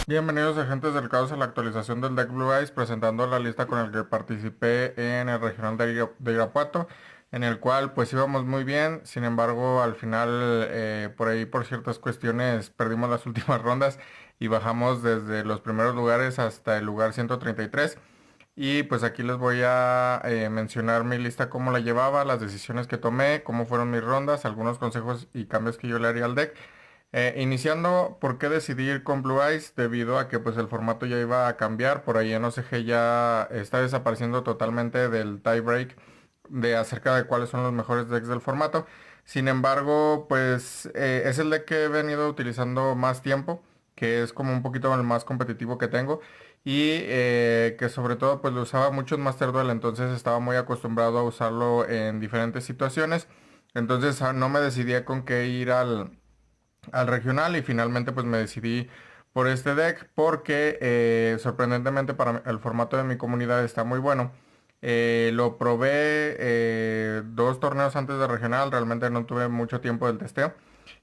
Bienvenidos agentes del caos a la actualización del deck Blue Eyes, presentando la lista con el que participé en el regional de Irapuato, en el cual pues íbamos muy bien. Sin embargo, al final por ahí por ciertas cuestiones perdimos las últimas rondas y bajamos desde los primeros lugares hasta el lugar 133. Y pues aquí les voy a mencionar mi lista, cómo la llevaba, las decisiones que tomé, cómo fueron mis rondas, algunos consejos y cambios que yo le haría al deck. Iniciando, ¿por qué decidí ir con Blue Eyes? Debido a que pues el formato ya iba a cambiar, por ahí en OCG ya está desapareciendo totalmente del tiebreak de acerca de cuáles son los mejores decks del formato. Sin embargo, pues es el deck que he venido utilizando más tiempo, que es como un poquito el más competitivo que tengo y que sobre todo pues lo usaba mucho en Master Duel, entonces estaba muy acostumbrado a usarlo en diferentes situaciones. Entonces no me decidía con qué ir al regional y finalmente pues me decidí por este deck porque sorprendentemente para el formato de mi comunidad está muy bueno. Lo probé dos torneos antes de regional, realmente no tuve mucho tiempo del testeo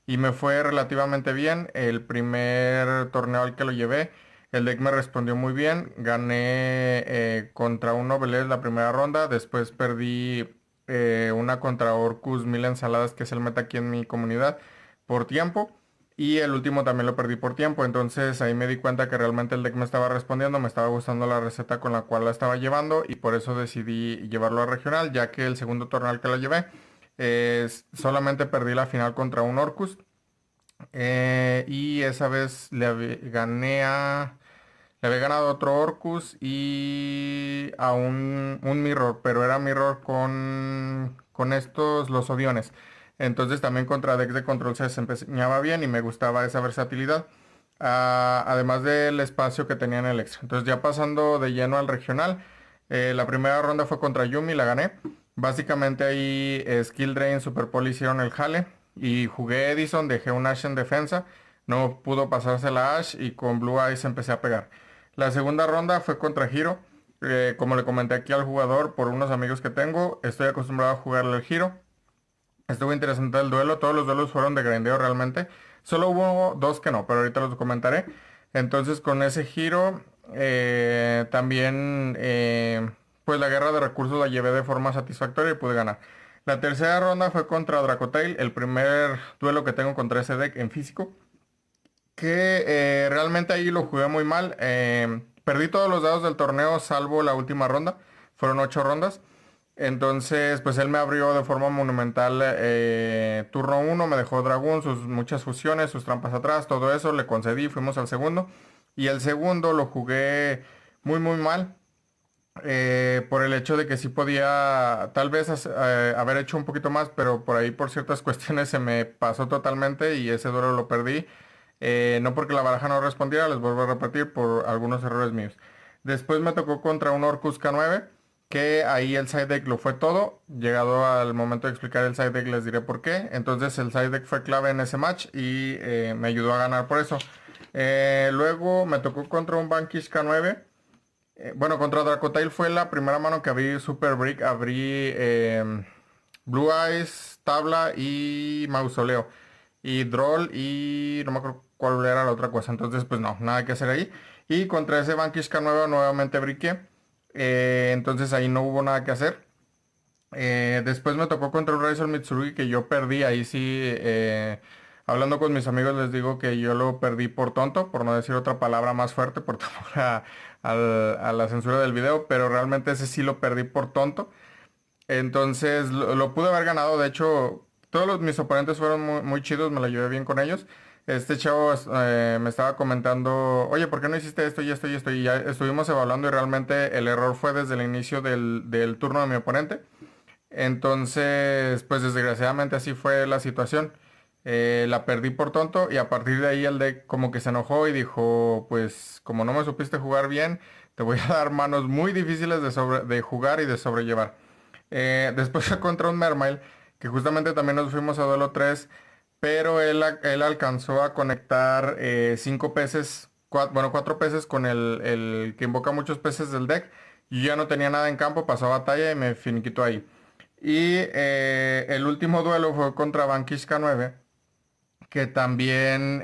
y me fue relativamente bien. El primer torneo al que lo llevé, el deck me respondió muy bien, gané contra un Novelez la primera ronda, después perdí una contra Orcus Mil Ensaladas, que es el meta aquí en mi comunidad por tiempo. Y el último también lo perdí por tiempo. Entonces ahí me di cuenta que realmente el deck me estaba respondiendo, me estaba gustando la receta con la cual la estaba llevando y por eso decidí llevarlo a regional, ya que el segundo torneo al que lo llevé solamente perdí la final contra un Orcus. Y esa vez le había ganado otro Orcus y a un Mirror, pero era Mirror con estos, los Odiones. Entonces también contra decks de control se desempeñaba bien y me gustaba esa versatilidad. Además del espacio que tenía en el extra. Entonces ya pasando de lleno al regional, la primera ronda fue contra Yumi, la gané. Básicamente ahí Skill Drain, Super Pole hicieron el jale y jugué Edison, dejé un Ash en defensa. No pudo pasarse la Ash y con Blue Eyes empecé a pegar. La segunda ronda fue contra Hiro. Como le comenté aquí al jugador, por unos amigos que tengo, estoy acostumbrado a jugarle el Hiro. Estuvo interesante el duelo, todos los duelos fueron de grindeo realmente. Solo hubo dos que no, pero ahorita los comentaré. Entonces con ese giro también pues la guerra de recursos la llevé de forma satisfactoria y pude ganar. La tercera ronda fue contra Dracotail, el primer duelo que tengo contra ese deck en físico que realmente ahí lo jugué muy mal. Perdí todos los dados del torneo salvo la última ronda. Fueron 8 rondas. Entonces, pues él me abrió de forma monumental turno uno, me dejó dragón, sus muchas fusiones, sus trampas atrás, todo eso, le concedí, fuimos al segundo. Y el segundo lo jugué muy muy mal. Por el hecho de que sí podía tal vez haber hecho un poquito más, pero por ahí por ciertas cuestiones se me pasó totalmente y ese duelo lo perdí. No porque la baraja no respondiera, les vuelvo a repetir, por algunos errores míos. Después me tocó contra un Orcus K9, que ahí el side deck lo fue todo. Llegado al momento de explicar el side deck les diré por qué. Entonces el side deck fue clave en ese match y me ayudó a ganar por eso. Luego me tocó contra un Vanquish K9. Bueno, contra Dracotail fue la primera mano que abrí Super Brick, abrí Blue Eyes, Tabla y Mausoleo. Y Droll y no me acuerdo cuál era la otra cosa. Entonces, pues no, nada que hacer ahí. Y contra ese Vanquish K9 nuevamente briqué. Entonces ahí no hubo nada que hacer. Después me tocó contra un Razor Mitsurugi que yo perdí. Ahí sí, hablando con mis amigos les digo que yo lo perdí por tonto, por no decir otra palabra más fuerte, por temor a la censura del video, pero realmente ese sí lo perdí por tonto. Entonces lo pude haber ganado. De hecho, todos mis oponentes fueron muy, muy chidos, me la llevé bien con ellos. Este chavo me estaba comentando, oye, ¿por qué no hiciste esto y esto y esto? Y ya estuvimos evaluando y realmente el error fue desde el inicio del turno de mi oponente. Entonces, pues desgraciadamente así fue la situación. La perdí por tonto y a partir de ahí el deck como que se enojó y dijo, pues como no me supiste jugar bien, te voy a dar manos muy difíciles de jugar y de sobrellevar. Después fue contra un Mermail, que justamente también nos fuimos a duelo 3, pero él alcanzó a conectar 5 peces, bueno, 4 peces con el que invoca muchos peces del deck. Yo ya no tenía nada en campo, pasó a batalla y me finiquitó ahí. Y el último duelo fue contra Vanquish K9, que también,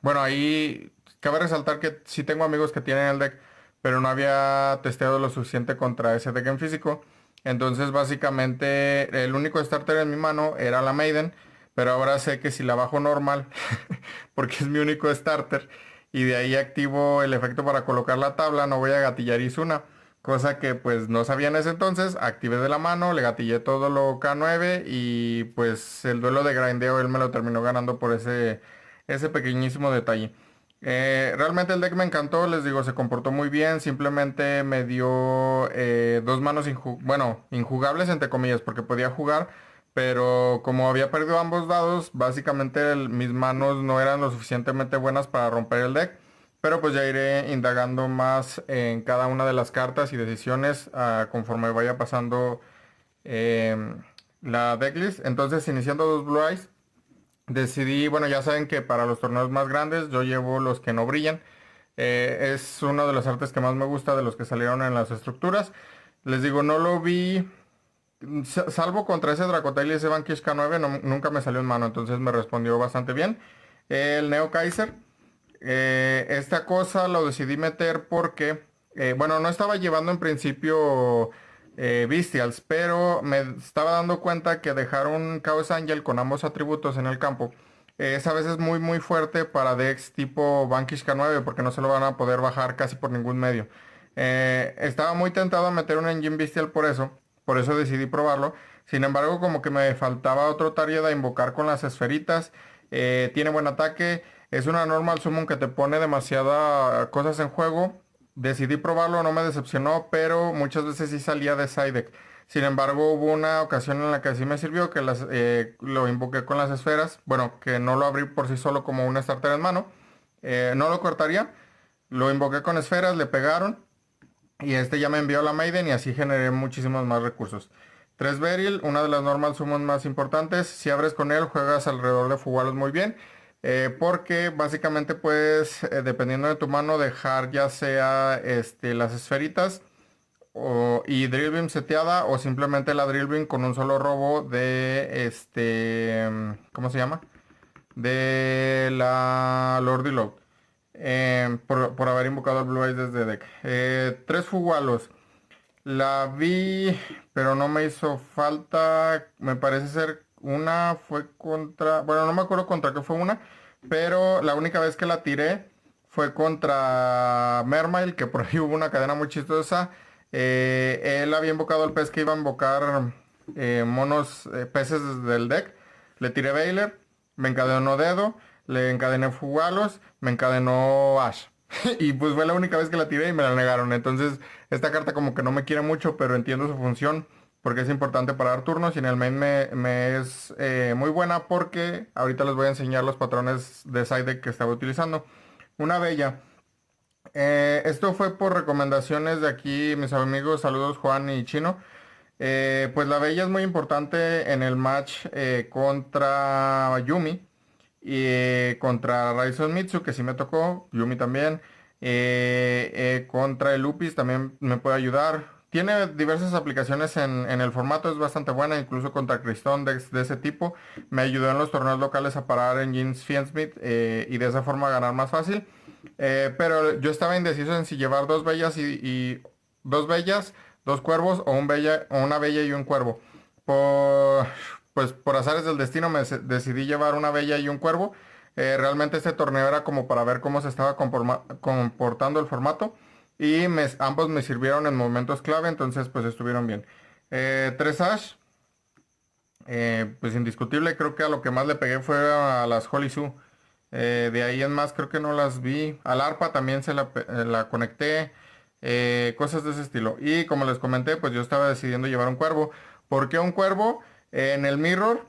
bueno, ahí Cabe resaltar que sí tengo amigos que tienen el deck, pero no había testeado lo suficiente contra ese deck en físico. Entonces básicamente el único starter en mi mano era la Maiden, pero ahora sé que si la bajo normal, porque es mi único starter, y de ahí activo el efecto para colocar la tabla, no voy a gatillar Izuna. Cosa que pues no sabía en ese entonces, activé de la mano, le gatillé todo lo K9 y pues el duelo de grindeo él me lo terminó ganando por ese pequeñísimo detalle. Realmente el deck me encantó, les digo, se comportó muy bien, simplemente me dio dos manos bueno, injugables entre comillas, porque podía jugar, pero como había perdido ambos dados, básicamente mis manos no eran lo suficientemente buenas para romper el deck. Pero pues ya iré indagando más en cada una de las cartas y decisiones conforme vaya pasando em, la decklist. Entonces, iniciando dos Blue Eyes, decidí, bueno, ya saben que para los torneos más grandes yo llevo los que no brillan. Es uno de los artes que más me gusta de los que salieron en las estructuras. Les digo, no lo vi, salvo contra ese Dracotail y ese Vanquish K9, nunca me salió en mano, entonces me respondió bastante bien. El Neo Kaiser. Esta cosa lo decidí meter porque, bueno, no estaba llevando en principio Bestials, pero me estaba dando cuenta que dejar un Chaos Angel con ambos atributos en el campo es a veces muy muy fuerte para decks tipo Vanquish K9 porque no se lo van a poder bajar casi por ningún medio. Estaba muy tentado a meter un Engine Bestial por eso decidí probarlo. Sin embargo, como que me faltaba otro target a invocar con las esferitas. Tiene buen ataque. Es una normal summon que te pone demasiadas cosas en juego. Decidí probarlo, no me decepcionó, pero muchas veces sí salía de side deck. Sin embargo, hubo una ocasión en la que sí me sirvió, que lo invoqué con las esferas. Bueno, que no lo abrí por sí solo como un starter en mano. No lo cortaría. Lo invoqué con esferas, le pegaron. Y este ya me envió la Maiden y así generé muchísimos más recursos. 3 Beryl, una de las normal summons más importantes. Si abres con él, juegas alrededor de Fugalos muy bien. Porque básicamente puedes, dependiendo de tu mano, dejar ya sea las esferitas y Drill Beam seteada o simplemente la Drill Beam con un solo robo de ¿cómo se llama? De la Lordy Load. Por haber invocado al Blue Eyes desde deck. 3 Fugalos. La vi, pero no me hizo falta. Me parece ser una fue contra. Bueno, no me acuerdo contra qué fue una. Pero la única vez que la tiré fue contra Mermail, que por ahí hubo una cadena muy chistosa. Él había invocado al pez que iba a invocar monos, peces desde el deck. Le tiré Veiler, me encadenó Dedo, le encadené Fugalos, me encadenó Ash. Y pues fue la única vez que la tiré y me la negaron. Entonces, esta carta como que no me quiere mucho, pero entiendo su función porque es importante para dar turnos y en el main me es muy buena porque ahorita les voy a enseñar los patrones de side deck que estaba utilizando. Una bella. Esto fue por recomendaciones de aquí, mis amigos, saludos Juan y Chino. Pues la bella es muy importante en el match contra Yumi y contra Raison Mitsu, que sí me tocó, Yumi también. Contra el Lupis también me puede ayudar. Tiene diversas aplicaciones en el formato, es bastante buena, incluso contra Cristón de ese tipo. Me ayudó en los torneos locales a parar en Jeans Fiendsmith y de esa forma ganar más fácil. Pero yo estaba indeciso en si llevar dos bellas dos bellas, dos cuervos o una bella y un cuervo. Por, pues por azares del destino decidí llevar una bella y un cuervo. Realmente este torneo era como para ver cómo se estaba comportando el formato y ambos me sirvieron en momentos clave, entonces pues estuvieron bien. 3 Ash, pues indiscutible, creo que a lo que más le pegué fue a las Holy Sue. De ahí en más creo que no las vi. Al arpa también la conecté. Cosas de ese estilo. Y como les comenté, pues yo estaba decidiendo llevar un cuervo. ¿Por qué un cuervo? En el mirror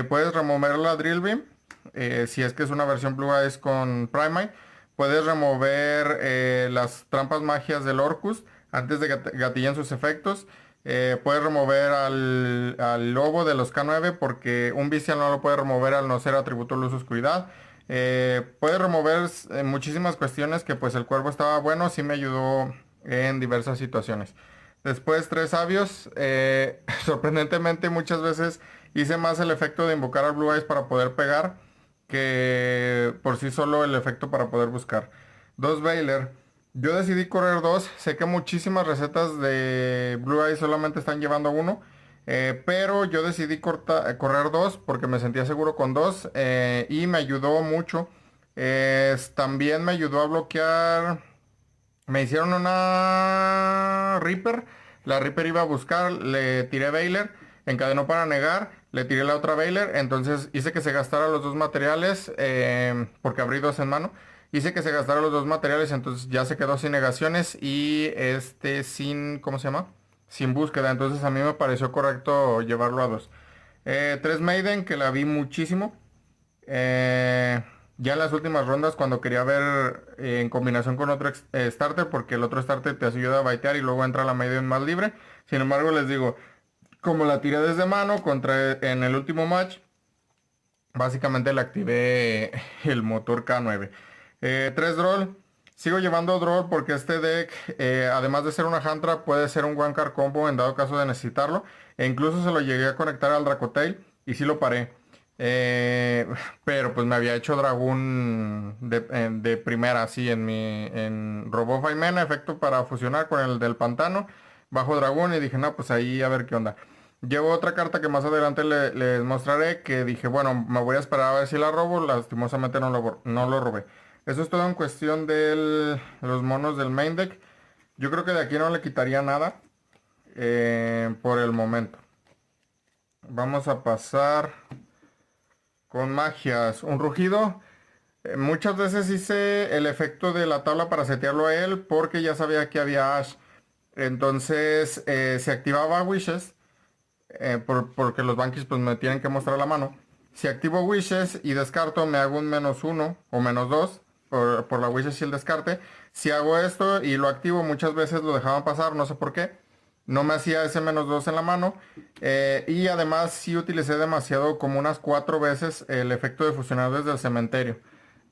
puedes remover la Drill Beam. Si es que es una versión Blue Eyes con Primite. Puedes remover las trampas magias del Orcus antes de que gatillen sus efectos. Puedes remover al lobo de los K9 porque un Bestial no lo puede remover al no ser atributo luz oscuridad. Puede remover muchísimas cuestiones que pues el cuervo estaba bueno, sí me ayudó en diversas situaciones. Después 3 sabios, sorprendentemente muchas veces hice más el efecto de invocar al Blue Eyes para poder pegar que por sí solo el efecto para poder buscar. dos Veiler. Yo decidí correr dos. Sé que muchísimas recetas de Blue Eye solamente están llevando uno. Pero yo decidí correr dos porque me sentía seguro con dos. Y me ayudó mucho. También me ayudó a bloquear. Me hicieron una Reaper. La Reaper iba a buscar, le tiré Veiler, encadenó para negar, le tiré la otra Veiler, entonces hice que se gastara los dos materiales, porque abrí dos en mano. Hice que se gastara los dos materiales, entonces ya se quedó sin negaciones y sin, ¿cómo se llama? Sin búsqueda, entonces a mí me pareció correcto llevarlo a dos. Tres Maiden, que la vi muchísimo. Eh, ya en las últimas rondas, cuando quería ver en combinación con otro starter, porque el otro starter te ayuda a baitear y luego entra la medium más libre. Sin embargo, les digo, como la tiré desde mano en el último match, básicamente le activé el motor K9. Tres Droll. Sigo llevando Droll porque este deck, además de ser una hand trap, puede ser un one card combo en dado caso de necesitarlo. E incluso se lo llegué a conectar al Dracotail y sí lo paré. Eh, pero pues me había hecho dragón de primera, así en Robo Mena, efecto para fusionar con el del pantano, bajo dragón y dije, no, pues ahí a ver qué onda. Llevo otra carta que más adelante les mostraré, que dije, bueno, me voy a esperar a ver si la robo, lastimosamente no lo robé. Eso es todo en cuestión de los monos del main deck. Yo creo que de aquí no le quitaría nada por el momento. Vamos a pasar con magias. Un rugido. Muchas veces hice el efecto de la tabla para setearlo a él porque ya sabía que había Ash. Entonces se activaba Wishes, porque los Banshees pues me tienen que mostrar la mano. Si activo Wishes y descarto, me hago un -1 o -2 por la Wishes y el descarte. Si hago esto y lo activo, muchas veces lo dejaban pasar, no sé por qué. No me hacía ese -2 en la mano. Y además sí utilicé demasiado, como unas 4 veces, el efecto de fusionar desde el cementerio.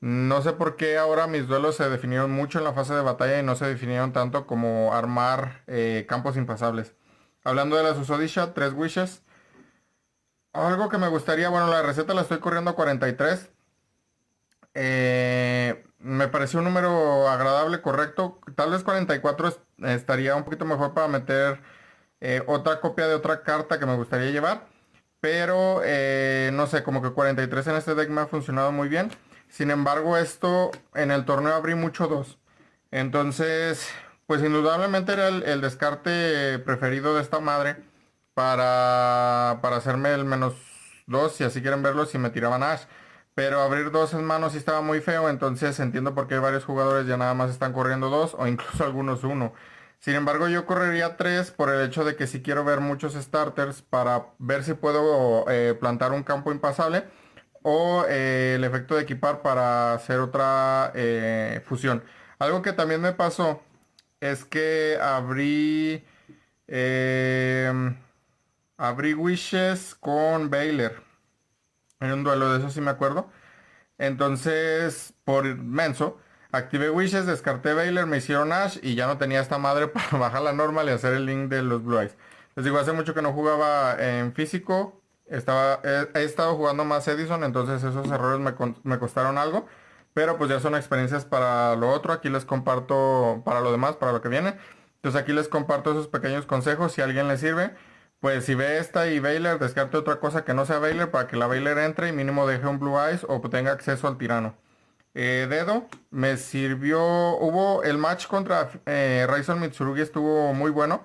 No sé por qué ahora mis duelos se definieron mucho en la fase de batalla y no se definieron tanto como armar campos impasables. Hablando de la susodicha, 3 wishes. Algo que me gustaría, bueno, la receta la estoy corriendo a 43. Me pareció un número agradable, correcto. Tal vez 44 estaría un poquito mejor para meter otra copia de otra carta que me gustaría llevar. Pero no sé, como que 43 en este deck me ha funcionado muy bien. Sin embargo, esto en el torneo abrí mucho 2. Entonces, pues indudablemente era el descarte preferido de esta madre para hacerme el -2, si así quieren verlo, si me tiraban Ash. Pero abrir dos en mano sí estaba muy feo, entonces entiendo por qué varios jugadores ya nada más están corriendo dos o incluso algunos uno. Sin embargo, yo correría tres por el hecho de que si quiero ver muchos starters para ver si puedo plantar un campo impasable o el efecto de equipar para hacer otra fusión. Algo que también me pasó es que em, abrí Wishes con Baylor en un duelo, de eso sí me acuerdo. Entonces, por menso, activé Wishes, descarté Baylor, me hicieron Ash y ya no tenía esta madre para bajar la normal y hacer el link de los Blue Eyes. Les digo, hace mucho que no jugaba en físico. He estado jugando más Edison, entonces esos errores me costaron algo. Pero pues ya son experiencias para lo otro. Aquí les comparto para lo demás, para lo que viene. Entonces aquí les comparto esos pequeños consejos si a alguien le sirve. Pues si ve esta y Baylor, descarte otra cosa que no sea Baylor para que la Baylor entre y mínimo deje un Blue Eyes o tenga acceso al tirano. Dedo, me sirvió. Hubo el match contra Raison Mitsurugi, estuvo muy bueno.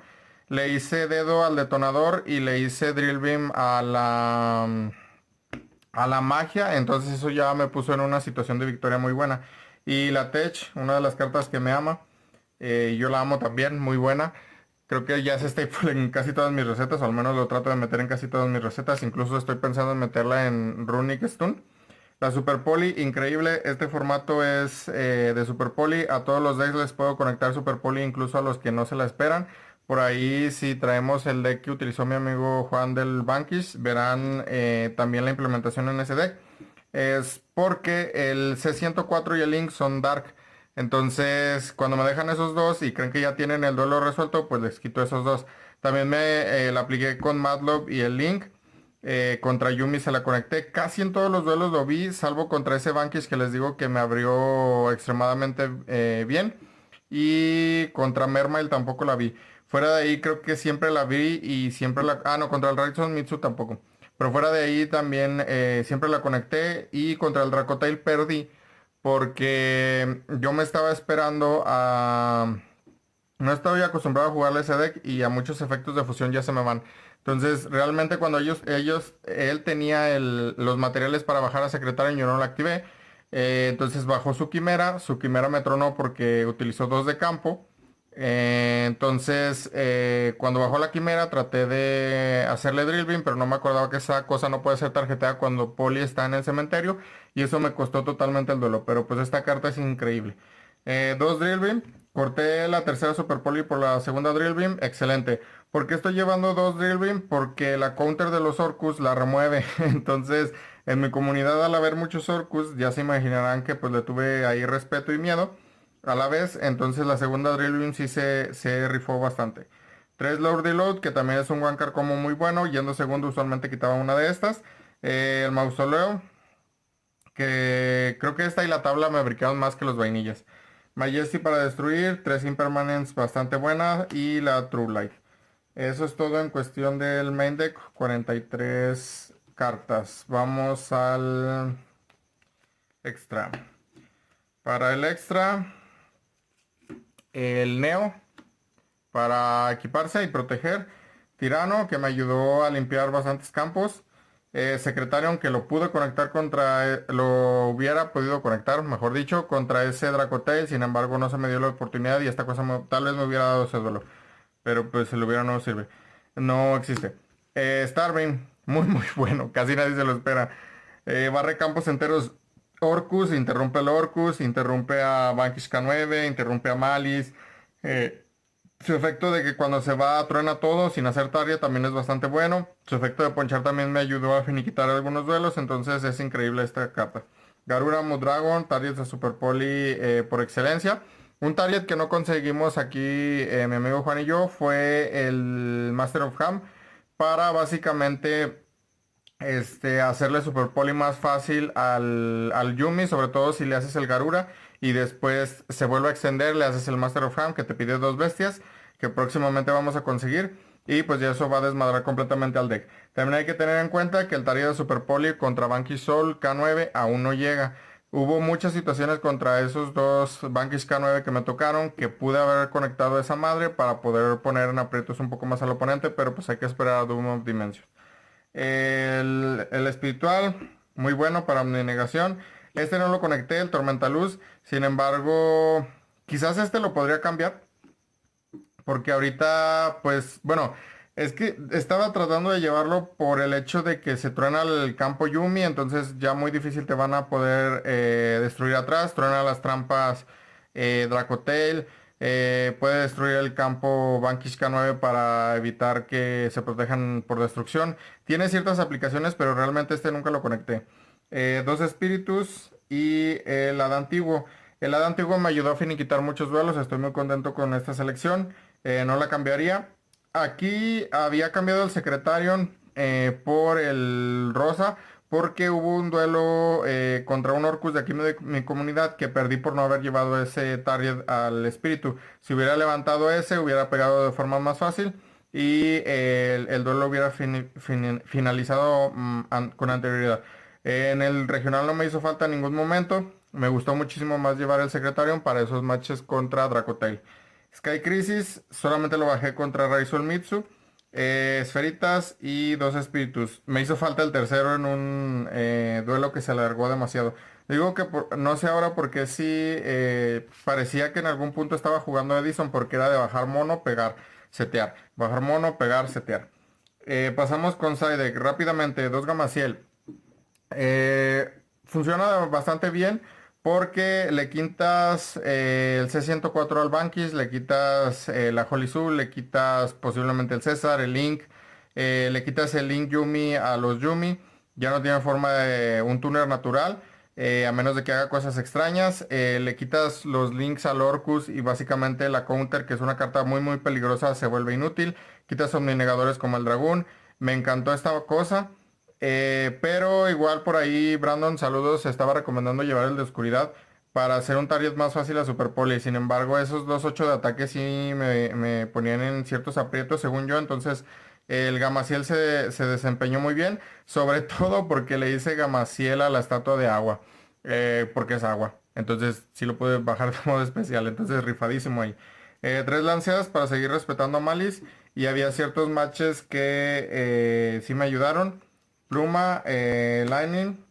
Le hice dedo al detonador y le hice Drill Beam a la magia. Entonces eso ya me puso en una situación de victoria muy buena. Y la Tech, una de las cartas que me ama. Yo la amo también, muy buena. Creo que ya es staple en casi todas mis recetas, o al menos lo trato de meter en casi todas mis recetas. Incluso estoy pensando en meterla en Runic Stun. La Super Poly, increíble. Este formato es de Super Poly. A todos los decks les puedo conectar Super Poly, incluso a los que no se la esperan. Por ahí, si traemos el deck que utilizó mi amigo Juan del Bankish, verán también la implementación en ese deck. Es porque el C104 y el Link son Dark. Entonces, cuando me dejan esos dos y creen que ya tienen el duelo resuelto, pues les quito esos dos. También me la apliqué con Madlob y el Link. Contra Yumi se la conecté. Casi en todos los duelos lo vi, salvo contra ese Vanquish que les digo que me abrió extremadamente bien. Y contra Mermail tampoco la vi. Fuera de ahí creo que siempre la vi y siempre la... Ah, no, contra el Raizo Mitsu tampoco. Pero fuera de ahí también siempre la conecté y contra el Dracotail perdí porque yo me estaba esperando a... No estoy acostumbrado a jugarle ese deck y a muchos efectos de fusión ya se me van. Entonces, realmente cuando él tenía los materiales para bajar a secretario y yo no lo activé. Entonces bajó su quimera me tronó porque utilizó dos de campo. Cuando bajó la quimera traté de hacerle drill beam, pero no me acordaba que esa cosa no puede ser tarjeteada cuando Poli está en el cementerio y eso me costó totalmente el duelo, pero pues esta carta es increíble. Dos drill beam, corté la tercera super Poli por la segunda drill beam, excelente. ¿Por qué estoy llevando dos drill beam? Porque la counter de los Orcus la remueve, entonces en mi comunidad al haber muchos Orcus ya se imaginarán que pues le tuve ahí respeto y miedo a la vez, entonces la segunda Drill Beam sí se rifó bastante. Tres Lord Deload, que también es un Wankar como muy bueno, yendo segundo usualmente quitaba una de estas. El Mausoleo, que creo que esta y la tabla me brincaron más que los vainillas. Majesty para destruir, tres Impermanents bastante buenas y la True Light. Eso es todo en cuestión del main deck, 43 cartas. Vamos al extra. Para el extra, el Neo para equiparse y proteger. Tirano, que me ayudó a limpiar bastantes campos. Secretarion, aunque lo pude conectar lo hubiera podido conectar, mejor dicho, contra ese Dracotail. Sin embargo, no se me dio la oportunidad y esta cosa tal vez me hubiera dado ese duelo. Pero pues el hubiera no sirve. No existe. Starving, muy bueno. Casi nadie se lo espera. Barre campos enteros Orcus, interrumpe el Orcus, interrumpe a Vanquish K9, interrumpe a Malice. Eh, Su efecto de que cuando se va truena todo sin hacer target también es bastante bueno. Su efecto de ponchar también me ayudó a finiquitar algunos duelos, entonces es increíble esta carta. Garura Mudragon, target de Super Poli por excelencia. Un target que no conseguimos aquí, mi amigo Juan y yo, fue el Master of Ham para básicamente hacerle Super Poli más fácil al Yumi, sobre todo si le haces el Garura y después se vuelve a extender, le haces el Master of Ham que te pide dos bestias que próximamente vamos a conseguir y pues ya eso va a desmadrar completamente al deck. También hay que tener en cuenta que el tarea de Super Poli contra Banky Soul K9 aún no llega. Hubo muchas situaciones contra esos dos Vanquish K9 que me tocaron que pude haber conectado esa madre para poder poner en aprietos un poco más al oponente, pero pues hay que esperar a Doom of Dimension. El espiritual, muy bueno para mi negación. Este no lo conecté, el Tormenta Luz. Sin embargo, quizás este lo podría cambiar. Porque ahorita, pues, bueno, es que estaba tratando de llevarlo por el hecho de que se truena el campo Yumi. Entonces ya muy difícil te van a poder destruir atrás. Truena las trampas Dracotail. Puede destruir el campo Vanquish K9 para evitar que se protejan por destrucción. Tiene ciertas aplicaciones, pero realmente este nunca lo conecté. Dos espíritus y el hada antiguo. El hada antiguo me ayudó a finiquitar muchos duelos. Estoy muy contento con esta selección. No la cambiaría. Aquí había cambiado el Secretarion por el rosa porque hubo un duelo contra un Orcus de aquí de mi comunidad que perdí por no haber llevado ese target al espíritu. Si hubiera levantado ese, hubiera pegado de forma más fácil y el duelo hubiera finalizado con anterioridad. En el regional no me hizo falta en ningún momento. Me gustó muchísimo más llevar el Secretarion para esos matches contra Dracotail. Sky Crisis, solamente lo bajé contra Raizul Mitsu. Esferitas y dos espíritus. Me hizo falta el tercero en un duelo que se alargó demasiado. Digo que no sé ahora porque sí parecía que en algún punto estaba jugando Edison porque era de bajar mono, pegar, setear. Bajar mono, pegar, setear. Pasamos con Sidek rápidamente. Dos Gamaciel. Funciona bastante bien porque le quitas el C104 al Banquis, le quitas la Holy Soul, le quitas posiblemente el César, el Link, le quitas el Link Yumi a los Yumi, ya no tiene forma de un tuner natural, a menos de que haga cosas extrañas, le quitas los Links al Orcus y básicamente la Counter, que es una carta muy peligrosa, se vuelve inútil, quitas omninegadores como el dragón, me encantó esta cosa. Pero igual por ahí Brandon, saludos, estaba recomendando llevar el de oscuridad para hacer un target más fácil a Super Poli. Sin embargo, esos 2.8 de ataque sí me ponían en ciertos aprietos, según yo. Entonces, el Gamaciel se desempeñó muy bien, sobre todo porque le hice Gamaciel a la estatua de agua, porque es agua. Entonces, sí lo pude bajar de modo especial. Entonces, rifadísimo ahí. Tres lanceadas para seguir respetando a Malice. Y había ciertos matches que sí me ayudaron. Pluma, Lightning.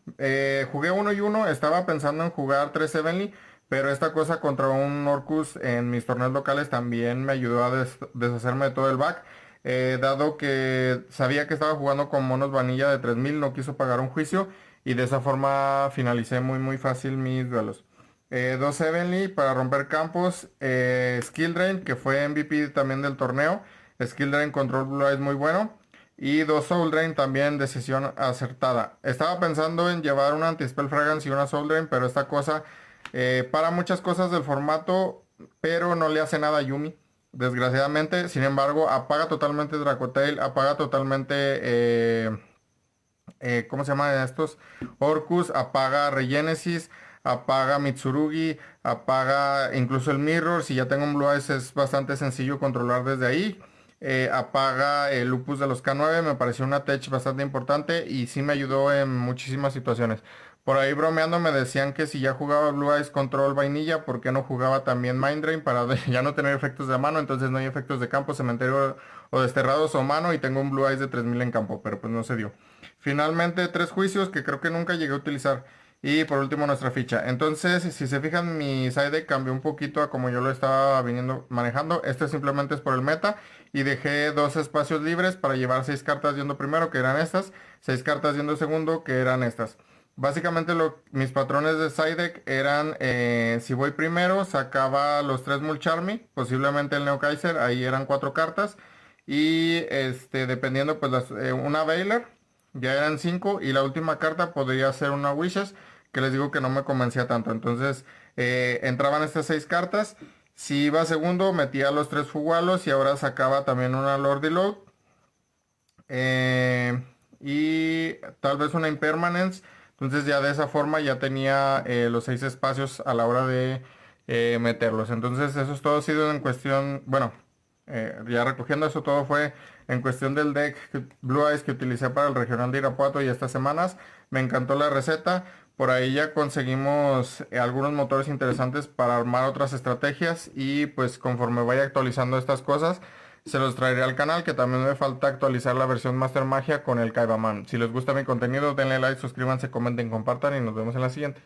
Jugué uno y uno. Estaba pensando en jugar 3 Evenly. Pero esta cosa contra un Orcus en mis torneos locales también me ayudó a deshacerme de todo el back. Dado que sabía que estaba jugando con monos vanilla de 3000, no quiso pagar un juicio. Y de esa forma finalicé muy fácil mis duelos. 2 Evenly para romper campos. Skill Drain, que fue MVP también del torneo. Skill Drain Control Blue es muy bueno. Y 2 Soul Drain también, decisión acertada. Estaba pensando en llevar una Anti-Spell Fragrance y una Soul Drain, pero esta cosa para muchas cosas del formato, pero no le hace nada a Yumi, desgraciadamente. Sin embargo, apaga totalmente Dracotail, apaga totalmente, ¿cómo se llama estos? Orcus, apaga Regenesis, apaga Mitsurugi, apaga incluso el Mirror. Si ya tengo un Blue Eyes es bastante sencillo controlar desde ahí. Apaga el Lupus de los K9, me pareció una tech bastante importante y sí me ayudó en muchísimas situaciones. Por ahí bromeando me decían que si ya jugaba Blue Eyes Control Vainilla, ¿por qué no jugaba también Mind Drain para ya no tener efectos de mano? Entonces no hay efectos de campo, cementerio o desterrados o mano y tengo un Blue Eyes de 3000 en campo, pero pues no se dio. Finalmente, tres juicios que creo que nunca llegué a utilizar. Y por último, nuestra ficha. Entonces, si se fijan, mi side deck cambió un poquito a como yo lo estaba viniendo manejando. Este simplemente es por el meta. Y dejé dos espacios libres para llevar 6 cartas yendo primero, que eran estas. 6 cartas yendo segundo, que eran estas. Básicamente mis patrones de side deck eran, si voy primero, sacaba los 3 Mulcharmy, posiblemente el Neo Kaiser, ahí eran 4 cartas. Y dependiendo, pues una Veiler. Ya eran 5 y la última carta podría ser una Wishes, que les digo que no me convencía tanto. Entonces entraban estas 6 cartas. Si iba segundo, metía los 3 Fugalos y ahora sacaba también una Lordy Load. Y tal vez una Impermanence. Entonces ya de esa forma ya tenía los 6 espacios a la hora de meterlos. Entonces eso es todo ha sido en cuestión, bueno, ya recogiendo eso todo fue en cuestión del deck Blue Eyes que utilicé para el regional de Irapuato y estas semanas. Me encantó la receta. Por ahí ya conseguimos algunos motores interesantes para armar otras estrategias y pues conforme vaya actualizando estas cosas se los traeré al canal, que también me falta actualizar la versión Master Magia con el Kaibaman. Si les gusta mi contenido denle like, suscríbanse, comenten, compartan y nos vemos en la siguiente.